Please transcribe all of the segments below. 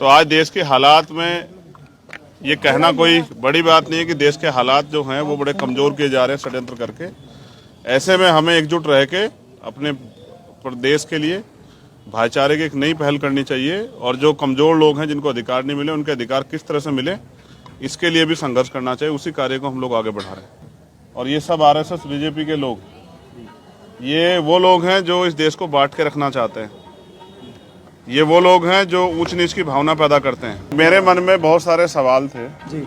तो आज देश के हालात में ये कहना कोई बड़ी बात नहीं है कि देश के हालात जो हैं वो बड़े कमज़ोर किए जा रहे हैं षड्यंत्र करके। ऐसे में हमें एकजुट रह के अपने प्रदेश के लिए भाईचारे की एक नई पहल करनी चाहिए और जो कमज़ोर लोग हैं जिनको अधिकार नहीं मिले उनके अधिकार किस तरह से मिले इसके लिए भी संघर्ष करना चाहिए। उसी कार्य को हम लोग आगे बढ़ा रहे हैं। और ये सब आरएसएस बीजेपी के लोग, ये वो लोग हैं जो इस देश को बांट के रखना चाहते हैं। ये वो लोग हैं जो ऊंच नीच की भावना पैदा करते हैं। मेरे मन में बहुत सारे सवाल थे जी।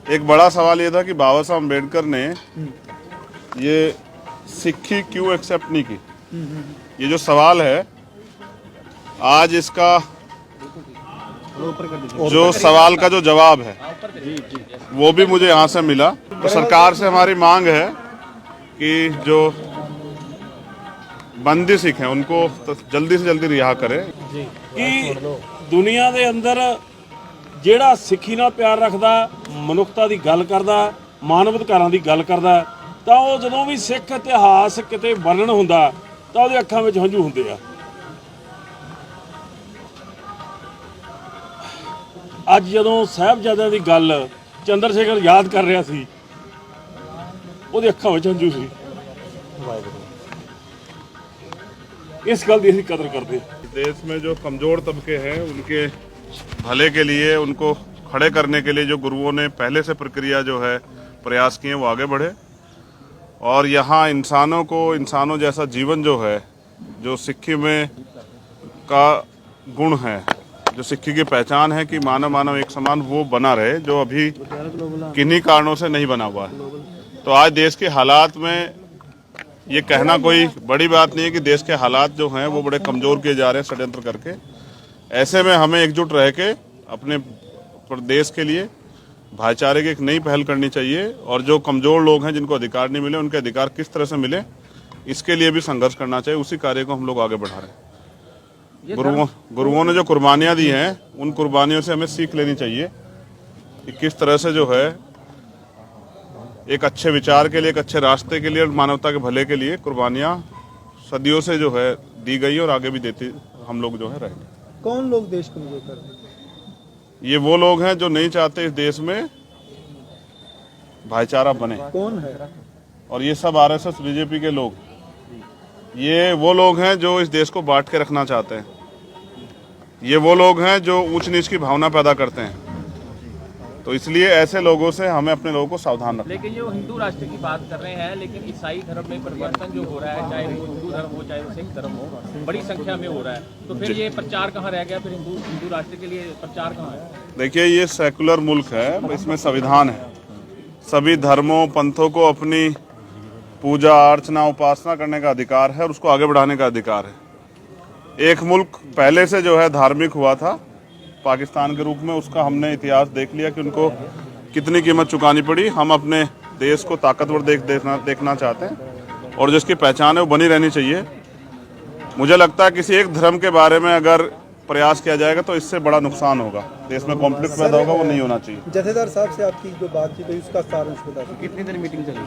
एक बड़ा सवाल ये था कि बाबा साहब अम्बेडकर ने ये सिक्खी क्यों एक्सेप्ट नहीं की। ये जो सवाल है आज इसका जो सवाल का जो जवाब है वो भी मुझे यहाँ से मिला। तो सरकार से हमारी मांग है कि जो बंदी सिख हैं उनको तो जल्दी से जल्दी रिहा करें। कि दुनिया के अंदर ਜਿਹੜਾ ਸਿੱਖੀ ਨਾਲ ਪਿਆਰ ਰੱਖਦਾ, ਮਨੁੱਖਤਾ ਦੀ ਗੱਲ ਕਰਦਾ, ਮਾਨਵ ਅਧਿਕਾਰਾਂ ਦੀ ਗੱਲ ਕਰਦਾ, ਤਾਂ ਉਹ ਜਦੋਂ ਵੀ ਸਿੱਖ ਇਤਿਹਾਸ ਕਿਤੇ ਵਰਣਨ ਹੁੰਦਾ ਤਾਂ ਉਹਦੇ ਅੱਖਾਂ ਵਿੱਚ ਹੰਝੂ ਹੁੰਦੇ ਆ। ਅੱਜ ਜਦੋਂ ਸਾਹਿਬਜ਼ਾਦਿਆਂ ਦੀ ਗੱਲ ਚੰਦਰ ਸ਼ੇਖਰ ਯਾਦ ਕਰ ਰਿਹਾ ਸੀ ਉਹਦੇ ਅੱਖਾਂ ਵਿੱਚ ਹੰਝੂ ਸੀ। इस गल की कदर करते। देश में जो कमज़ोर तबके हैं उनके भले के लिए, उनको खड़े करने के लिए जो गुरुओं ने पहले से प्रक्रिया जो है प्रयास किए वो आगे बढ़े और यहाँ इंसानों को इंसानों जैसा जीवन जो है, जो सिक्खी में का गुण है, जो सिक्खी की पहचान है कि मानव मानव एक समान, वो बना रहे, जो अभी किन्हीं कारणों से नहीं बना हुआ है। तो आज देश के हालात में ये कहना कोई बड़ी बात नहीं है कि देश के हालात जो हैं वो बड़े कमज़ोर किए जा रहे हैं षड्यंत्र करके। ऐसे में हमें एकजुट रह के अपने प्रदेश के लिए भाईचारे की एक नई पहल करनी चाहिए और जो कमज़ोर लोग हैं जिनको अधिकार नहीं मिले उनके अधिकार किस तरह से मिले इसके लिए भी संघर्ष करना चाहिए। उसी कार्य को हम लोग आगे बढ़ा रहे हैं। गुरुओं ने जो कुर्बानियाँ दी हैं उन कुर्बानियों से हमें सीख लेनी चाहिए कि किस तरह से जो है एक अच्छे विचार के लिए, एक अच्छे रास्ते के लिए और मानवता के भले के लिए कुर्बानियाँ सदियों से जो है दी गई और आगे भी देते हम लोग जो है रहेंगे। कौन लोग देश को कमजोर कर रहे हैं? ये वो लोग हैं जो नहीं चाहते इस देश में भाईचारा बने। कौन है? और ये सब आरएसएस बीजेपी के लोग, ये वो लोग हैं जो इस देश को बांट के रखना चाहते हैं। ये वो लोग हैं जो ऊंच नीच की भावना पैदा करते हैं। तो इसलिए ऐसे लोगों से हमें अपने लोगों को सावधान रखना। लेकिन ये हिंदू राष्ट्र की बात कर रहे हैं, लेकिन ईसाई धर्म में परिवर्तन जो हो रहा है, चाहे वो हिंदू धर्म हो चाहे वो सिख धर्म हो, बड़ी संख्या में हो रहा है। तो फिर ये प्रचार कहाँ रह गया? फिर हिंदू राष्ट्र के लिए प्रचार कहाँ है? देखिए, ये सेकुलर मुल्क है, इसमें संविधान है। सभी धर्मों पंथों को अपनी पूजा अर्चना उपासना करने का अधिकार है और उसको आगे बढ़ाने का अधिकार है। एक मुल्क पहले से जो है धार्मिक हुआ था पाकिस्तान के रूप में, उसका हमने इतिहास देख लिया कि उनको कितनी कीमत चुकानी पड़ी। हम अपने देश को ताकतवर देखना चाहते हैं और जिसकी पहचान है वो बनी रहनी चाहिए। मुझे लगता है किसी एक धर्म के बारे में अगर प्रयास किया जाएगा तो इससे बड़ा नुकसान होगा, देश में कॉन्फ्लिक्ट पैदा होगा, वो नहीं होना चाहिए। जथेदार साहब से आपकी जो बातचीत हुई उसका सारांश बता दीजिए। कितनी देर मीटिंग चली?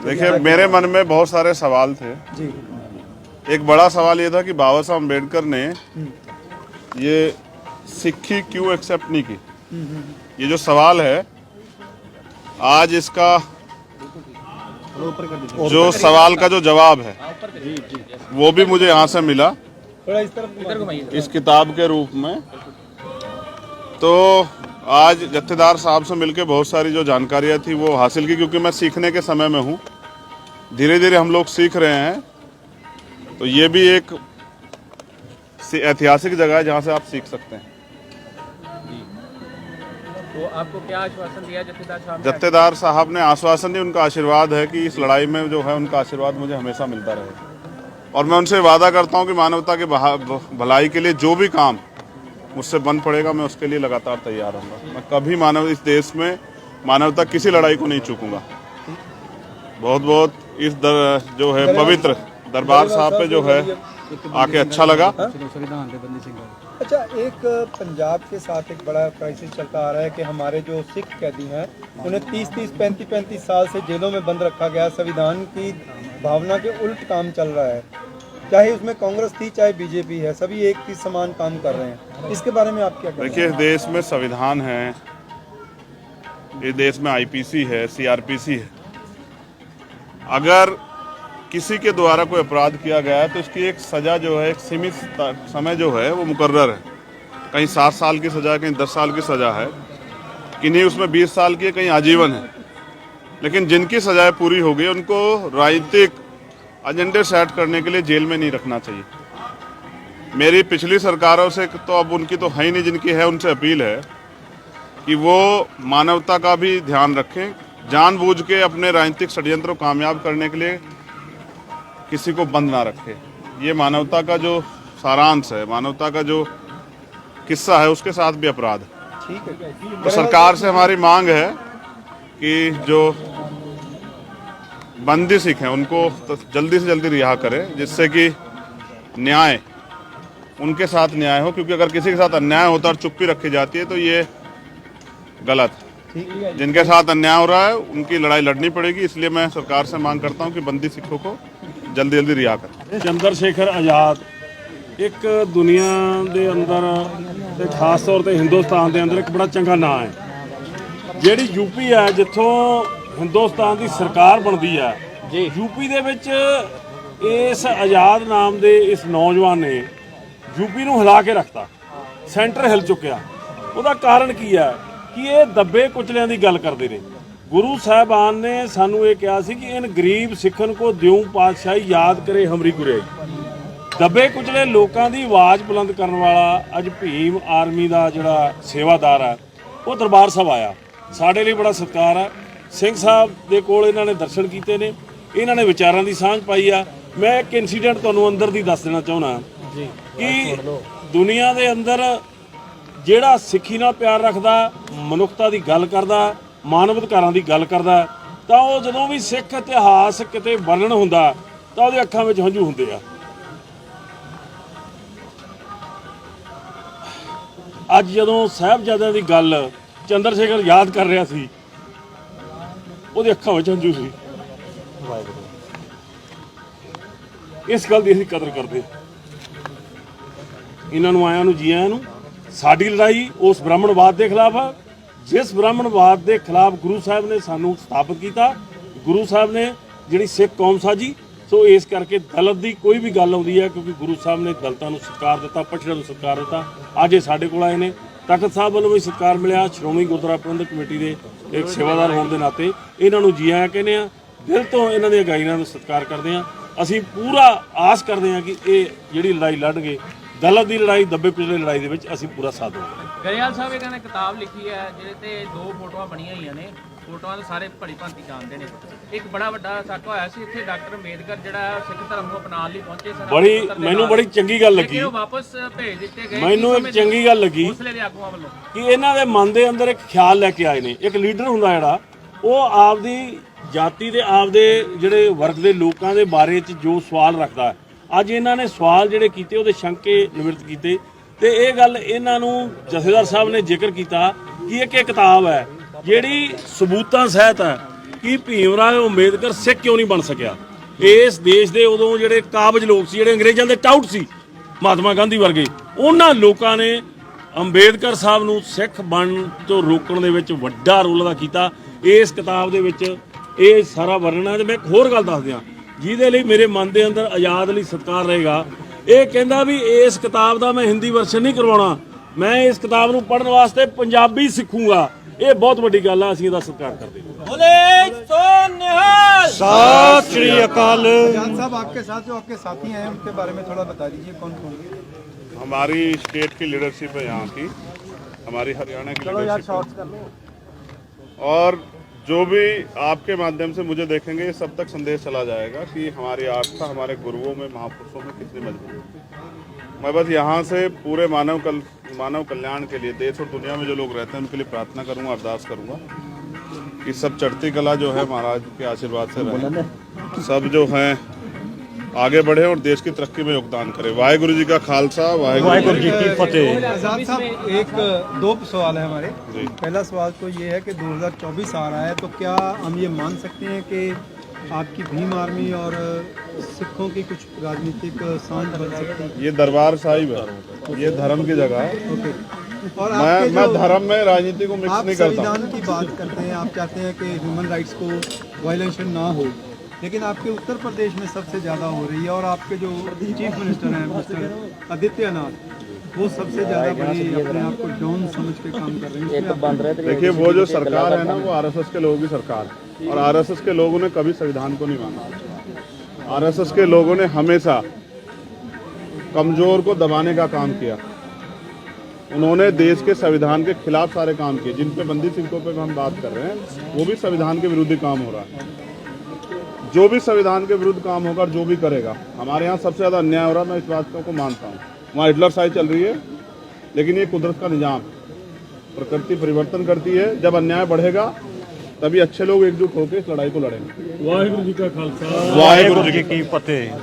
देखिए, मेरे मन में बहुत सारे सवाल थे जी। एक बड़ा सवाल ये था कि बाबा साहब अम्बेडकर ने ये सिक्खी क्यों एक्सेप्ट नहीं की। ये जो सवाल है आज इसका जो सवाल का जो जवाब है वो भी मुझे यहाँ से मिला इस किताब के रूप में। तो आज जत्थेदार साहब से मिलके बहुत सारी जो जानकारियाँ थी वो हासिल की, क्योंकि मैं सीखने के समय में हूँ। धीरे धीरे हम लोग सीख रहे हैं। तो ये भी एक ऐतिहासिक जगह है जहाँ से आप सीख सकते हैं। तो आपको क्या आश्वासन दिया जत्थेदार साहब? जत्थेदार साहब ने आश्वासन दिया, उनका आशीर्वाद है कि इस लड़ाई में जो है उनका आशीर्वाद मुझे हमेशा मिलता रहे और मैं उनसे वादा करता हूं कि मानवता के भलाई के लिए जो भी काम मुझसे बन पड़ेगा मैं उसके लिए लगातार तैयार रहूँगा। मैं कभी इस देश में मानवता किसी लड़ाई को नहीं चूकूंगा। बहुत बहुत इस जो है पवित्र दरबार साहब पे जो है आके अच्छा लगा। अच्छा, एक पंजाब के साथ एक बड़ा क्राइसिस चलता आ रहा है कि हमारे जो सिख कैदी हैं उन्हें 30-30, 35-35 साल से जेलों में बंद रखा गया। संविधान की भावना के उल्ट काम चल रहा है। चाहे उसमें कांग्रेस थी चाहे बीजेपी है, सभी एक ही समान काम कर रहे हैं। इसके बारे में आप क्या कहेंगे? देखिए, देश में संविधान है, ये देश में आईपीसी है, सीआरपीसी है। अगर किसी के द्वारा कोई अपराध किया गया है तो उसकी एक सजा जो है, एक सीमित समय जो है वो मुकर्रर है। कहीं 7 साल की सजा, कहीं 10 साल की सजा है, किन्हीं उसमें 20 साल की है, कहीं आजीवन है। लेकिन जिनकी सजाएं पूरी हो गई उनको राजनीतिक एजेंडे सेट करने के लिए जेल में नहीं रखना चाहिए। मेरी पिछली सरकारों से तो अब उनकी तो है ही नहीं, जिनकी है उनसे अपील है कि वो मानवता का भी ध्यान रखें, जानबूझ के अपने राजनीतिक षड्यंत्र को कामयाब करने के लिए किसी को बंद ना रखे। ये मानवता का जो सारांश है, मानवता का जो किस्सा है, उसके साथ भी अपराध है। ठीक है, तो सरकार से हमारी मांग है कि जो बंदी सिख हैं उनको तो जल्दी से जल्दी रिहा करें, जिससे कि न्याय उनके साथ न्याय हो। क्योंकि अगर किसी के साथ अन्याय होता और चुप्पी रखी जाती है तो ये गलत है। जिनके साथ अन्याय हो रहा है उनकी लड़ाई लड़नी पड़ेगी। इसलिए मैं सरकार से मांग करता हूं कि बंदी सिखों को जल्दी जल्दी रिहा करें। ਚੰਦਰ ਆਜ਼ਾਦ ਇੱਕ ਦੁਨੀਆ ਦੇ ਅੰਦਰ ਤੇ ਖਾਸ ਤੌਰ ਤੇ ਹਿੰਦੁਸਤਾਨ ਦੇ ਅੰਦਰ ਇੱਕ ਬੜਾ ਚੰਗਾ ਨਾਂ ਹੈ। ਜਿਹੜੀ ਯੂਪੀ ਹੈ, ਜਿੱਥੋਂ ਹਿੰਦੁਸਤਾਨ ਦੀ ਸਰਕਾਰ ਬਣਦੀ ਹੈ ਜੀ, ਯੂਪੀ ਦੇ ਵਿੱਚ ਇਸ ਆਜ਼ਾਦ ਨਾਮ ਦੇ ਇਸ ਨੌਜਵਾਨ ਨੇ ਯੂਪੀ ਨੂੰ ਹਿਲਾ ਕੇ ਰੱਖਤਾ। ਸੈਂਟਰ ਹਿਲ ਚੁੱਕਿਆ। ਉਹਦਾ ਕਾਰਨ ਕੀ ਹੈ ਕਿ ਇਹ ਦੱਬੇ ਕੁਚਲਿਆਂ ਦੀ ਗੱਲ ਕਰਦੇ ਨੇ। ਗੁਰੂ ਸਾਹਿਬਾਨ ਨੇ ਸਾਨੂੰ ਇਹ ਕਿਹਾ ਸੀ ਕਿ ਇਨ ਗਰੀਬ ਸਿੱਖਨ ਕੋ ਦਿਉ ਪਾਤਸ਼ਾਹੀ ਯਾਦ ਕਰੇ ਹਮਰੀ ਗੁਰਿਆਈ। ਦੱਬੇ ਕੁਚਲੇ ਲੋਕਾਂ ਦੀ ਆਵਾਜ਼ ਬੁਲੰਦ ਕਰਨ ਵਾਲਾ ਅੱਜ ਭੀਮ ਆਰਮੀ ਦਾ ਜਿਹੜਾ ਸੇਵਾਦਾਰ ਹੈ ਉਹ ਦਰਬਾਰ ਸਾਹਿਬ ਆਇਆ। ਸਾਡੇ ਲਈ ਬੜਾ ਸਤਿਕਾਰ ਹੈ। ਸਿੰਘ ਸਾਹਿਬ ਦੇ ਕੋਲ ਇਹਨਾਂ ਨੇ ਦਰਸ਼ਨ ਕੀਤੇ ਨੇ, ਇਹਨਾਂ ਨੇ ਵਿਚਾਰਾਂ ਦੀ ਸਾਂਝ ਪਾਈ ਆ। ਮੈਂ ਇੱਕ ਇਨਸੀਡੈਂਟ ਤੁਹਾਨੂੰ ਅੰਦਰ ਦੀ ਦੱਸ ਦੇਣਾ ਚਾਹੁੰਦਾ ਜੀ ਕਿ ਦੁਨੀਆ ਦੇ ਅੰਦਰ ਜਿਹੜਾ ਸਿੱਖੀ ਨਾਲ ਪਿਆਰ ਰੱਖਦਾ, ਮਨੁੱਖਤਾ ਦੀ ਗੱਲ ਕਰਦਾ, ਮਾਨਵ ਅਧਿਕਾਰਾਂ ਦੀ ਗੱਲ ਕਰਦਾ, ਤਾਂ ਉਹ ਜਦੋਂ ਵੀ ਸਿੱਖ ਇਤਿਹਾਸ ਕਿਤੇ ਵਰਣਨ ਹੁੰਦਾ ਤਾਂ ਉਹਦੇ ਅੱਖਾਂ ਵਿੱਚ ਹੰਝੂ ਹੁੰਦੇ ਆ। ਅੱਜ ਜਦੋਂ ਸਾਹਿਬਜ਼ਾਦਿਆਂ ਦੀ ਗੱਲ ਚੰਦਰ ਸ਼ੇਖਰ ਯਾਦ ਕਰ ਰਿਹਾ ਸੀ, ਉਹਦੇ ਅੱਖਾਂ ਵਿੱਚ ਹੰਝੂ ਸੀ। ਇਸ ਗੱਲ ਦੀ ਅਸੀਂ ਕਦਰ ਕਰਦੇ। ਇਹਨਾਂ ਨੂੰ ਆਇਆਂ ਨੂੰ, ਜੀ ਆਇਆਂ ਨੂੰ। ਸਾਡੀ ਲੜਾਈ ਉਸ ਬ੍ਰਾਹਮਣਵਾਦ ਦੇ ਖਿਲਾਫ ਆ ਜਿਸ ਬ੍ਰਾਹਮਣਵਾਦ ਦੇ ਖਿਲਾਫ ਗੁਰੂ ਸਾਹਿਬ ਨੇ ਸਾਨੂੰ ਸਥਾਪਿਤ ਕੀਤਾ। ਗੁਰੂ ਸਾਹਿਬ ਨੇ ਜਿਹੜੀ ਸਿੱਖ ਕੌਮ ਸਾਜੀ। ਸੋ ਇਸ ਕਰਕੇ ਦਲਿਤ ਦੀ ਕੋਈ ਵੀ ਗੱਲ ਆਉਂਦੀ ਹੈ, ਕਿਉਂਕਿ ਗੁਰੂ ਸਾਹਿਬ ਨੇ ਦਲਿਤਾਂ ਨੂੰ ਸਤਿਕਾਰ ਦਿੱਤਾ, ਪਛੜਿਆਂ ਨੂੰ ਸਤਿਕਾਰ ਦਿੱਤਾ। ਅੱਜ ਇਹ ਸਾਡੇ ਕੋਲ ਆਏ ਨੇ। ਤਖਤ ਸਾਹਿਬ ਵੱਲੋਂ ਵੀ ਸਤਿਕਾਰ ਮਿਲਿਆ। ਸ਼੍ਰੋਮਣੀ ਗੁਰਦੁਆਰਾ ਪ੍ਰਬੰਧਕ ਕਮੇਟੀ ਦੇ ਇੱਕ ਸੇਵਾਦਾਰ ਹੋਣ ਦੇ ਨਾਤੇ ਇਹਨਾਂ ਨੂੰ ਜੀ ਆਇਆਂ ਕਹਿੰਦੇ ਆ। ਦਿਲ ਤੋਂ ਇਹਨਾਂ ਦੀਆਂ ਗਾਇਨਾਂ ਨੂੰ ਸਤਿਕਾਰ ਕਰਦੇ ਆ। ਅਸੀਂ ਪੂਰਾ ਆਸ ਕਰਦੇ ਹਾਂ ਕਿ ਇਹ ਜਿਹੜੀ ਲੜਾਈ ਲੜਨਗੇ, ਦਲਿਤ ਦੀ ਲੜਾਈ, ਦੱਬੇ ਕੁਚਲੇ ਲੜਾਈ ਦੇ ਵਿੱਚ ਅਸੀਂ ਪੂਰਾ ਸਾਥ ਦੇਵਾਂਗੇ। ਗਰੇਵਾਲ ਸਾਹਿਬ ਇਹਨਾਂ ਨੇ ਕਿਤਾਬ ਲਿਖੀ ਹੈ ਜਿਹਦੇ ਤੇ 2 ਫੋਟੋਆਂ ਬਣੀਆਂ ਹੋਈਆਂ ਨੇ। ਫੋਟੋਆਂ ਤਾਂ ਸਾਰੇ ਭਲੀ ਭਾਂਤੀ ਜਾਣਦੇ ਨੇ। ਇੱਕ ਬੜਾ ਵੱਡਾ ਸਾਕਾ ਹੋਇਆ ਸੀ ਇੱਥੇ, ਡਾਕਟਰ ਅੰਬੇਦਕਰ ਜਿਹੜਾ ਸਿੱਖ ਧਰਮ ਨੂੰ ਅਪਣਾਉਣ ਲਈ ਪਹੁੰਚੇ ਸਨ। ਮੈਨੂੰ ਬੜੀ ਚੰਗੀ ਗੱਲ ਲੱਗੀ। ਉਹ ਵਾਪਸ ਭੇਜ ਦਿੱਤੇ ਗਏ। ਮੈਨੂੰ ਇੱਕ ਚੰਗੀ ਗੱਲ ਲੱਗੀ ਹੌਸਲੇ ਦੇ ਆਗੂਆਂ ਵੱਲੋਂ ਕਿ ਇਹਨਾਂ ਦੇ ਮਨ ਦੇ ਅੰਦਰ ਇੱਕ ਖਿਆਲ ਲੈ ਕੇ ਆਏ ਨੇ। ਇੱਕ ਲੀਡਰ ਹੁੰਦਾ ਜਿਹੜਾ ਉਹ ਆਪਦੀ ਜਾਤੀ ਦੇ, ਆਪਦੇ ਜਿਹੜੇ ਵਰਗ ਦੇ ਲੋਕਾਂ ਦੇ ਬਾਰੇ 'ਚ ਜੋ ਸਵਾਲ ਰੱਖਦਾ ਹੈ, ਅੱਜ ਇਹਨਾਂ ਨੇ ਸਵਾਲ ਜਿਹੜੇ ਕੀਤੇ ਉਹਦੇ ਸ਼ੰਕੇ ਨਿਵਰਤ ਕੀਤੇ। ਤੇ ਇਹ ਗੱਲ ਇਹਨਾਂ ਨੂੰ ਜਥੇਦਾਰ ਸਾਹਿਬ ਨੇ ਜ਼ਿਕਰ ਕੀਤਾ ਕਿ ਇੱਕ ਕਿਤਾਬ ਹੈ ਜਿਹੜੀ ਸਬੂਤਾਂ ਸਹਿਤ ਹੈ ਕਿ ਭੀਮ ਰਾਓ ਅੰਬੇਦਕਰ ਸਿੱਖ ਕਿਉਂ ਨਹੀਂ ਬਣ ਸਕਿਆ। ਇਸ ਦੇਸ਼ ਦੇ ਉਦੋਂ ਜਿਹੜੇ ਕਾਬਜ ਲੋਕ ਸੀ, ਜਿਹੜੇ ਅੰਗਰੇਜ਼ਾਂ ਦੇ ਟਾਊਟ ਸੀ, ਮਹਾਤਮਾ ਗਾਂਧੀ ਵਰਗੇ, ਉਹਨਾਂ ਲੋਕਾਂ ਨੇ ਅੰਬੇਦਕਰ ਸਾਹਿਬ ਨੂੰ ਸਿੱਖ ਬਣਨ ਤੋਂ ਰੋਕਣ ਦੇ ਵਿੱਚ ਵੱਡਾ ਰੋਲ ਅਦਾ ਕੀਤਾ। ਇਸ ਕਿਤਾਬ ਦੇ ਵਿੱਚ ਇਹ ਸਾਰਾ ਵਰਣਨ ਹੈ। ਤੇ ਮੈਂ ਇੱਕ ਹੋਰ ਗੱਲ ਦੱਸ ਦਿਆਂ ਜਿਹਦੇ ਲਈ ਮੇਰੇ ਮਨ ਦੇ ਅੰਦਰ ਆਜ਼ਾਦ ਲਈ ਸਤਿਕਾਰ ਰਹੇਗਾ। ਇਹ ਕਹਿੰਦਾ ਵੀ ਇਸ ਕਿਤਾਬ ਦਾ ਮੈਂ ਹਿੰਦੀ ਵਰਸ਼ਨ ਨਹੀਂ ਕਰਵਾਉਣਾ, ਮੈਂ ਇਸ ਕਿਤਾਬ ਨੂੰ ਪੜ੍ਹਨ ਵਾਸਤੇ ਪੰਜਾਬੀ ਸਿੱਖੂੰਗਾ। ਇਹ ਬਹੁਤ ਵੱਡੀ ਗੱਲ ਆ। ਅਸੀਂ ਇਹਦਾ ਸਤਿਕਾਰ ਕਰਦੇ ਹਾਂ। सत श्री अकाल। जान साहब, आपके साथ जो आपके साथी हैं उनके बारे में थोड़ा बता दीजिए, कौन कौन? हमारी स्टेट की लीडरशिप है यहाँ की, हमारी हरियाणा की लीडरशिप, और जो भी आपके माध्यम से मुझे देखेंगे ये सब तक संदेश चला जाएगा कि हमारी आस्था हमारे गुरुओं में, महापुरुषों में कितनी मजबूत है। मैं बस यहाँ से पूरे मानव कल्याण के लिए, देश और दुनिया में जो लोग रहते हैं उनके लिए प्रार्थना करूँगा, अरदास करूँगा कि सब चढ़ती कला जो है महाराज के आशीर्वाद से रहे, सब जो हैं आगे बढ़े और देश की तरक्की में योगदान करें। वाहेगुरु जी का खालसा, वाहेगुरु जी की फतेह। आजाद साहब, एक 2 सवाल है हमारे। पहला सवाल तो ये है कि 2024 आ रहा है, तो क्या हम ये मान सकते हैं कि आपकी भीम आर्मी और सिखों की कुछ राजनीतिक सांझ बन सकती है? ये दरबार साहिब है, ये धर्म की जगह है। ओके। और आपके मैं जो धर्म में राजनीति को मिक्स आप नहीं करता संविधान की बात करते हैं, आप चाहते हैं कि ह्यूमन राइट्स को वायलेशन ना हो, लेकिन आपके उत्तर प्रदेश में सबसे ज़्यादा हो रही है और आपके जो चीफ मिनिस्टर हैं मिस्टर आदित्यनाथ, वो सबसे ज़्यादा बड़ी अपने आप को डाउन समझ के काम कर रहे हैं। इसमें आप- देखिए वो जो सरकार है ना, वो आरएसएस के लोगों की सरकार है, और आरएसएस के लोगों ने कभी संविधान को नहीं माना। आरएसएस के लोगों ने हमेशा कमजोर को दबाने का काम किया। उन्होंने देश के संविधान के खिलाफ सारे काम किए। जिन पे बंदी सिखों पे हम बात कर रहे हैं, वो भी संविधान के विरुद्ध काम हो रहा है। जो भी संविधान के विरुद्ध काम होगा, जो भी करेगा, हमारे यहाँ सबसे ज़्यादा अन्याय हो रहा है, मैं इस बात को मानता हूँ। वहाँ हिटलरशाही चल रही है, लेकिन ये कुदरत का निजाम, प्रकृति परिवर्तन करती है। जब अन्याय बढ़ेगा तभी अच्छे लोग एकजुट होकर इस लड़ाई को लड़ेंगे। वाहिगुरू जी का खालसा, वाहिगुरू जी की फतेह।